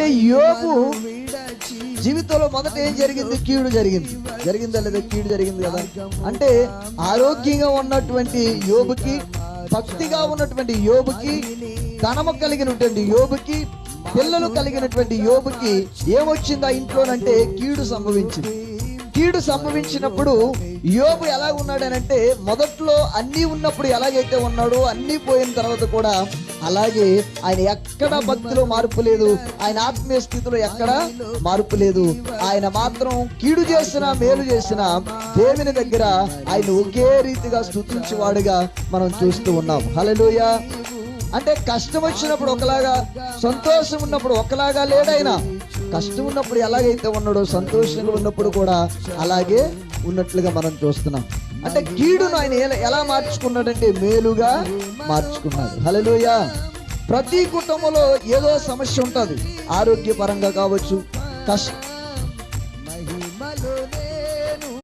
అంటే యోబు జీవితంలో మొదట ఏం జరిగింది? కీడు జరిగింది. జరిగిందా లేదా? కీడు జరిగింది కదా. అంటే ఆరోగ్యంగా ఉన్నటువంటి యోబుకి, భక్తిగా ఉన్నటువంటి యోబుకి, ధనము కలిగినటువంటి యోబుకి, పిల్లలు కలిగినటువంటి యోబుకి ఏమొచ్చింది ఆ ఇంట్లోనంటే కీడు సంభవించింది. కీడు సంభవించినప్పుడు యోబు ఎలా ఉన్నాడనంటే, మొదట్లో అన్నీ ఉన్నప్పుడు ఎలాగైతే ఉన్నాడో, అన్నీ పోయిన తర్వాత కూడా అలాగే ఆయన ఎక్కడ భక్తిలో మార్పు లేదు, ఆయన ఆత్మీయ స్థితిలో ఎక్కడ మార్పు లేదు. ఆయన మాత్రం కీడు చేసినా మేలు చేసినా దేవుని దగ్గర ఆయన ఒకే రీతిగా స్తుతించేవాడుగా మనం చూస్తూ ఉన్నాం. హల్లెలూయా. అంటే కష్టం వచ్చినప్పుడు ఒకలాగా, సంతోషం ఉన్నప్పుడు ఒకలాగా లేడైనా. కష్టం ఉన్నప్పుడు ఎలాగైతే ఉన్నాడో, సంతోషంగా ఉన్నప్పుడు కూడా అలాగే ఉన్నట్లుగా మనం చూస్తున్నాం. అంటే కీడును ఆయన ఎలా మార్చుకున్నాడంటే మేలుగా మార్చుకున్నాడు. హల్లెలూయా. ప్రతి కుటుంబంలో ఏదో సమస్య ఉంటుంది, ఆరోగ్యపరంగా కావచ్చు,